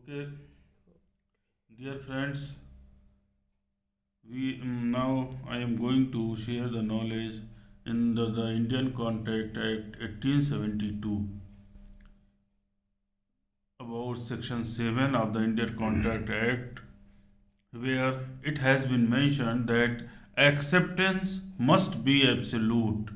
Okay, dear friends, we now I am going to share the knowledge in the Indian Contract Act 1872 about Section 7 of the Indian Contract Act, where it has been mentioned that acceptance must be absolute.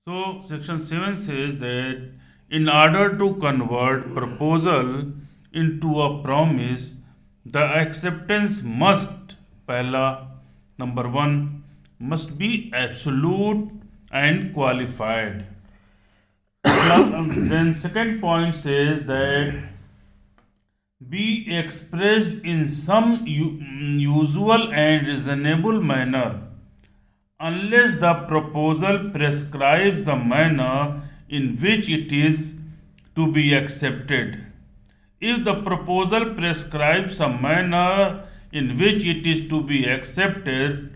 So, Section 7 says that in order to convert proposal into a promise, the acceptance must, pehla, number one, must be absolute and qualified. Then, second point says that be expressed in some usual and reasonable manner unless the proposal prescribes the manner in which it is to be accepted. If the proposal prescribes a manner in which it is to be accepted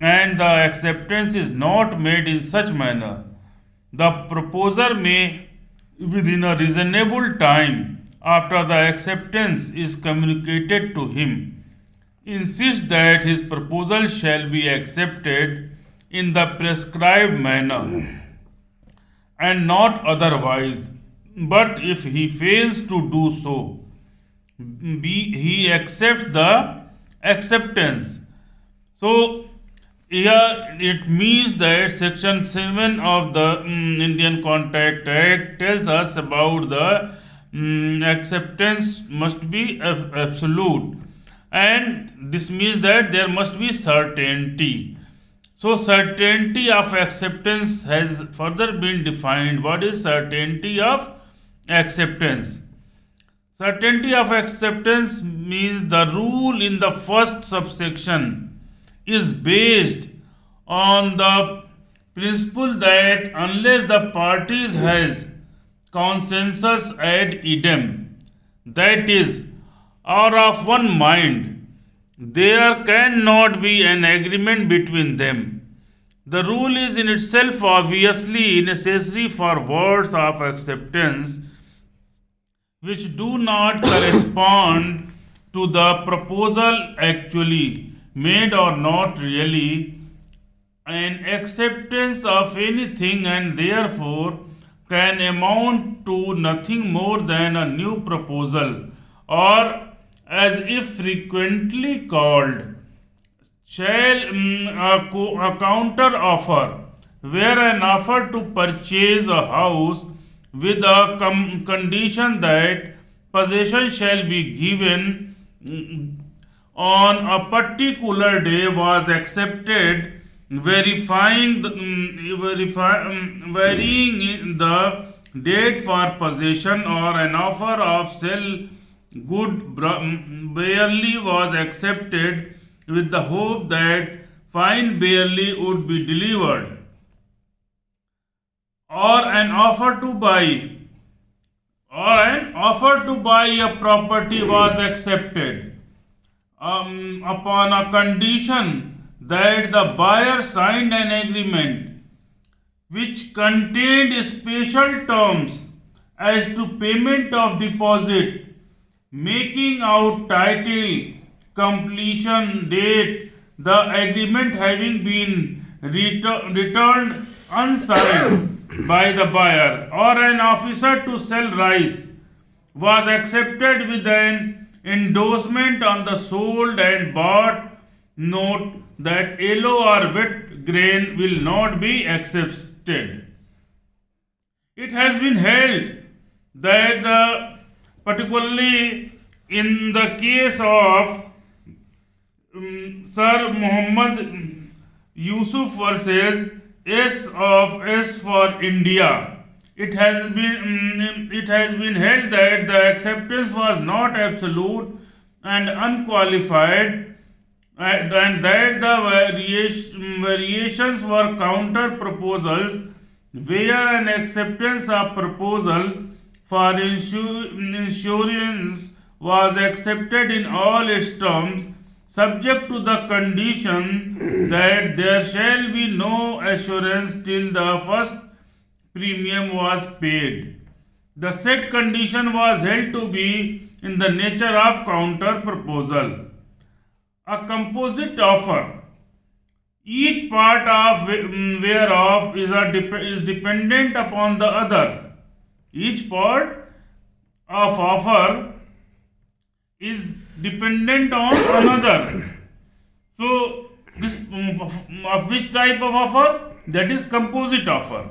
and the acceptance is not made in such manner, the proposer may, within a reasonable time after the acceptance is communicated to him, insist that his proposal shall be accepted in the prescribed manner and not otherwise. But if he fails to do so, he accepts the acceptance. So here it means that Section 7 of the Indian Contract Act tells us about the acceptance must be absolute, and this means that there must be certainty. So, certainty of acceptance has further been defined. What is certainty of acceptance? Certainty of acceptance means the rule in the first subsection is based on the principle that unless the parties has consensus ad idem, that is, are of one mind, there cannot be an agreement between them. The rule is in itself obviously necessary for words of acceptance which do not correspond to the proposal actually made or not really an acceptance of anything, and therefore can amount to nothing more than a new proposal, or as if frequently called shall a counter offer, where an offer to purchase a house with a condition that possession shall be given on a particular day was accepted, varying the date for possession, or an offer of sell good barely was accepted with the hope that fine barely would be delivered, or an offer to buy a property was accepted upon a condition that the buyer signed an agreement which contained special terms as to payment of deposit, making out title, completion date, the agreement having been returned unsigned by the buyer, or an officer to sell rice was accepted with an endorsement on the sold and bought note that yellow or wet grain will not be accepted. It has been held that particularly in the case of Sir Muhammad Yusuf versus S for India, it has been held that the acceptance was not absolute and unqualified, and that the variations were counter proposals, where an acceptance of proposal for insurance was accepted in all its terms, subject to the condition that there shall be no assurance till the first premium was paid. The said condition was held to be in the nature of counter proposal. A composite offer, each part of whereof is dependent upon the other. Each part of offer is dependent on another. So, this of which type of offer? That is composite offer.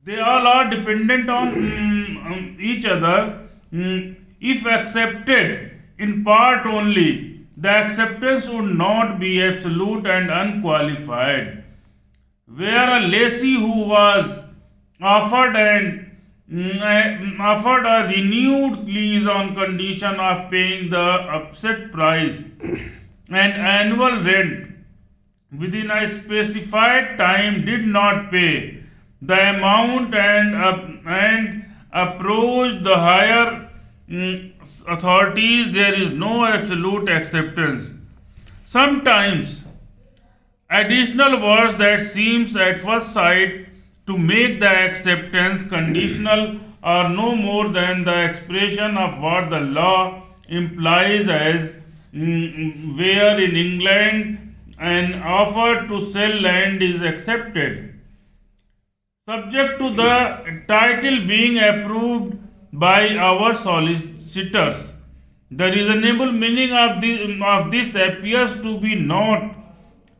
They all are dependent on each other. If accepted in part only, the acceptance would not be absolute and unqualified. Where a lessee who was offered offered a renewed lease on condition of paying the upset price and annual rent within a specified time did not pay the amount and approached the higher authorities, there is no absolute acceptance. Sometimes additional words that seems at first sight to make the acceptance conditional are no more than the expression of what the law implies as where in England an offer to sell land is accepted, subject to the title being approved by our solicitors. The reasonable meaning of this appears to be not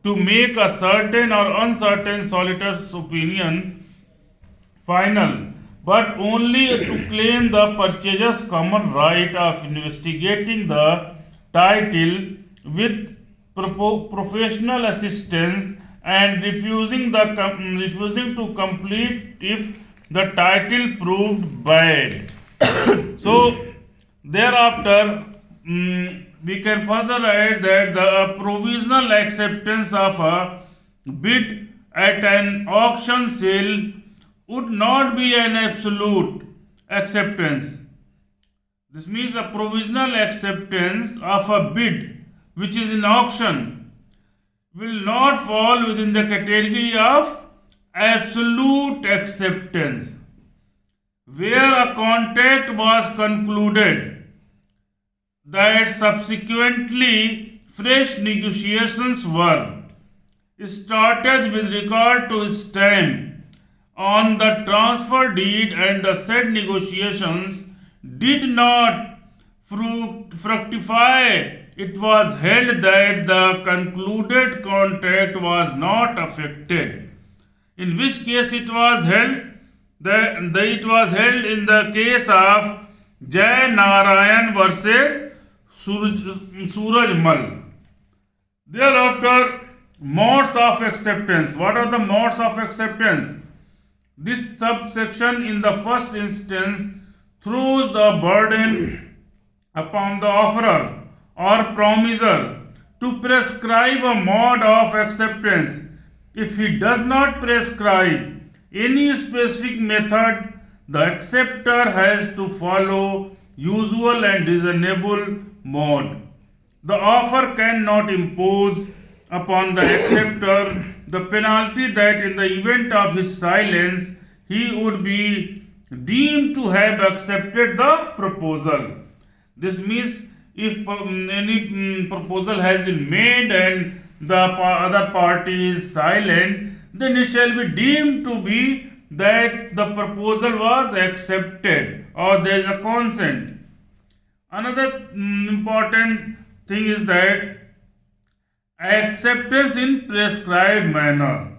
to make a certain or uncertain solicitor's opinion final, but only to claim the purchaser's common right of investigating the title with professional assistance and refusing to complete if the title proved bad. So thereafter we can further add that the provisional acceptance of a bid at an auction sale would not be an absolute acceptance. This means a provisional acceptance of a bid which is in auction will not fall within the category of absolute acceptance. Where a contract was concluded that subsequently fresh negotiations were started with regard to stamp on the transfer deed and the said negotiations did not fructify, it was held that the concluded contract was not affected. In which case it was held? It was held in the case of Jai Narayan versus Surajmal. Thereafter, modes of acceptance. What are the modes of acceptance? This subsection in the first instance throws the burden upon the offerer or promiser to prescribe a mode of acceptance. If he does not prescribe any specific method, the acceptor has to follow usual and reasonable mode. The offer cannot impose upon the acceptor the penalty that in the event of his silence he would be deemed to have accepted the proposal. This means if any proposal has been made and the other party is silent, then it shall be deemed to be that the proposal was accepted or there is a consent. Another important thing is that acceptance in prescribed manner,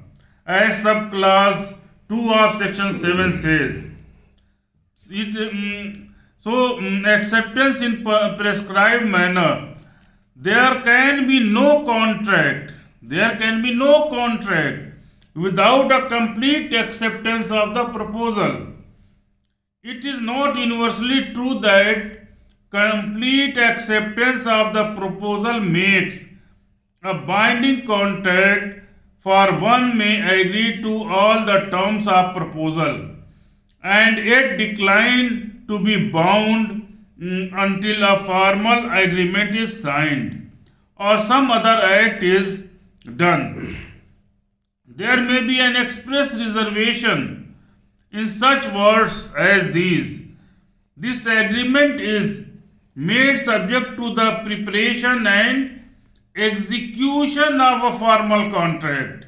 as subclass 2 of section 7 says. Acceptance in prescribed manner, there can be no contract without a complete acceptance of the proposal. It is not universally true that complete acceptance of the proposal makes a binding contract, for one may agree to all the terms of proposal and yet decline to be bound until a formal agreement is signed or some other act is done. There may be an express reservation in such words as these. This agreement is made subject to the preparation and execution of a formal contract,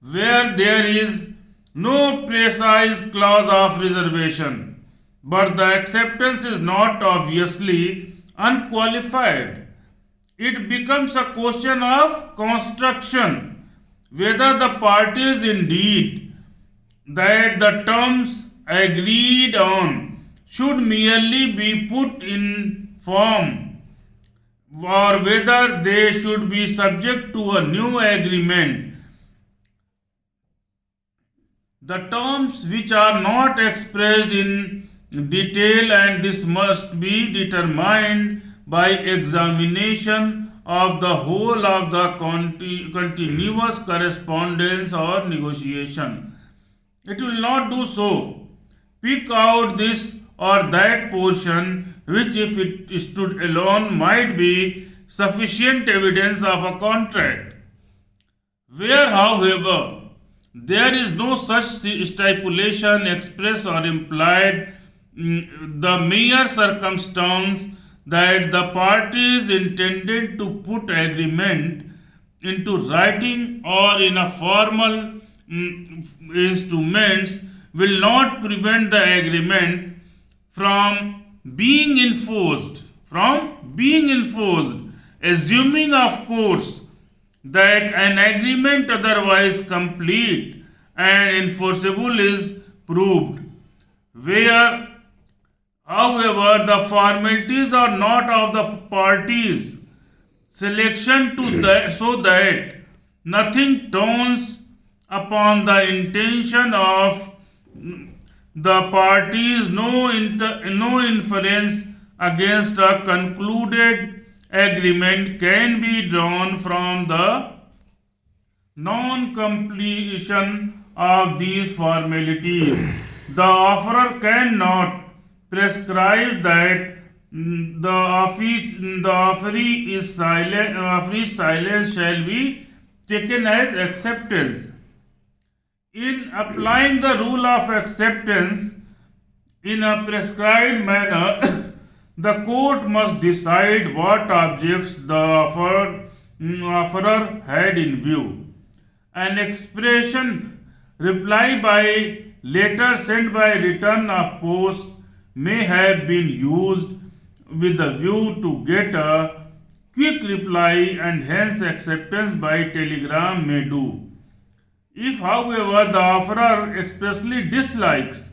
where there is no precise clause of reservation, but the acceptance is not obviously unqualified. It becomes a question of construction whether the parties indeed that the terms agreed on should merely be put in form or whether they should be subject to a new agreement. The terms which are not expressed in detail, and this must be determined by examination of the whole of the continuous correspondence or negotiation. It will not do so. Pick out this or that portion which, if it stood alone, might be sufficient evidence of a contract. Where, however, there is no such stipulation express or implied, the mere circumstance that the parties intended to put agreement into writing or in a formal instruments will not prevent the agreement from being enforced, assuming of course that an agreement otherwise complete and enforceable is proved, where, however, the formalities are not of the parties' selection so that nothing turns upon the intention of the parties, no inference against a concluded agreement can be drawn from the non-completion of these formalities. The offerer cannot prescribe that the offeree's silence shall be taken as acceptance. In applying the rule of acceptance in a prescribed manner, the court must decide what objects the offerer had in view. An expression reply by letter sent by return of post may have been used with a view to get a quick reply, and hence acceptance by telegram may do. If, however, the offerer expressly dislikes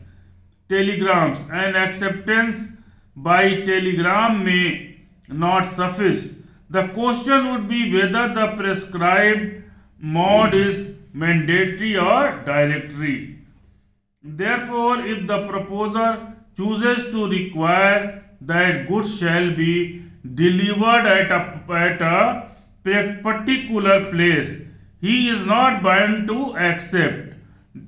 telegrams, and acceptance by telegram may not suffice, the question would be whether the prescribed mode is mandatory or directory. Therefore, if the proposer chooses to require that goods shall be delivered at a particular place, he is not bound to accept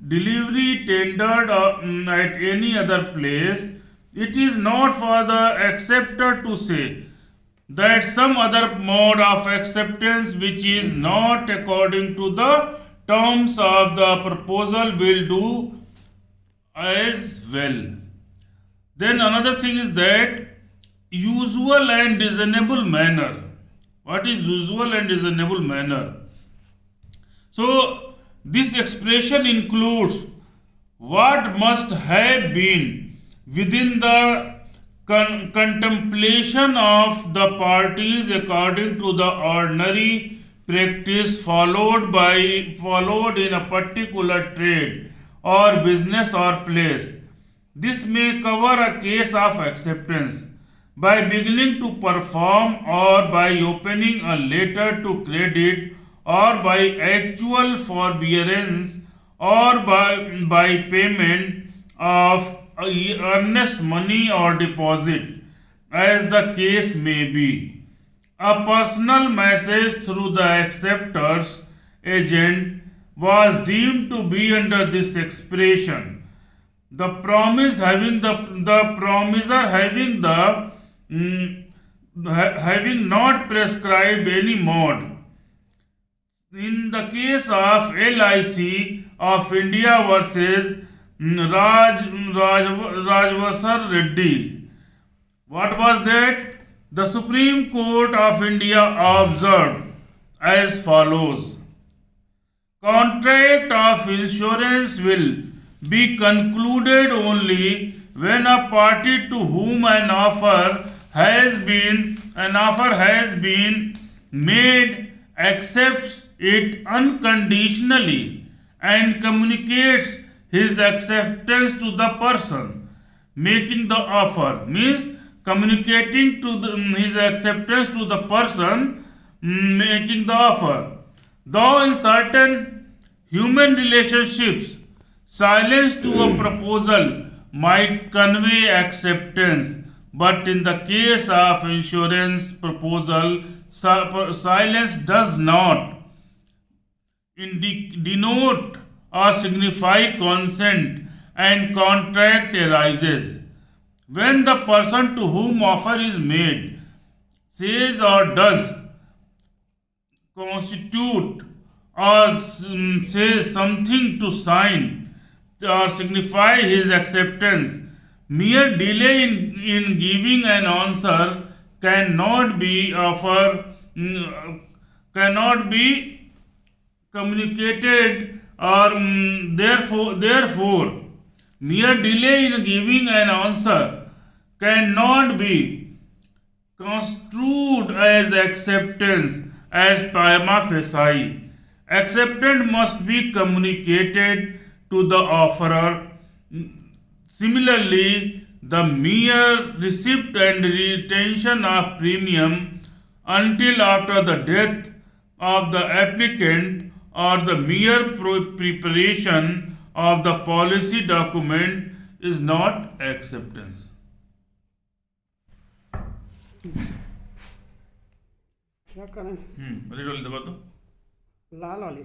delivery tendered at any other place. It is not for the acceptor to say that some other mode of acceptance which is not according to the terms of the proposal will do as well. Then another thing is that usual and reasonable manner. What is usual and reasonable manner? So this expression includes what must have been within the contemplation of the parties according to the ordinary practice followed in a particular trade or business or place. This may cover a case of acceptance by beginning to perform, or by opening a letter to credit, or by actual forbearance, or by payment of earnest money or deposit, as the case may be. A personal message through the acceptor's agent was deemed to be under this expression. The promiser having not prescribed any mode. In the case of LIC of India versus Rajvasar Reddy, what was that? The Supreme Court of India observed as follows: contract of insurance will be concluded only when a party to whom an offer has been made accepts it unconditionally and communicates his acceptance to the person making the offer. Means communicating to his acceptance to the person making the offer. Though in certain human relationships, silence to a proposal might convey acceptance, but in the case of insurance proposal, silence does not denote or signify consent, and contract arises when the person to whom offer is made says or does constitute or says something to sign or signify his acceptance. Mere delay in giving an answer cannot be cannot be communicated or therefore mere delay in giving an answer cannot be construed as acceptance as prima facie. Acceptance must be communicated to the offerer. Similarly, the mere receipt and retention of premium until after the death of the applicant or the mere preparation of the policy document is not acceptance. क्या करें? Read वाली दबा दो. लाल वाली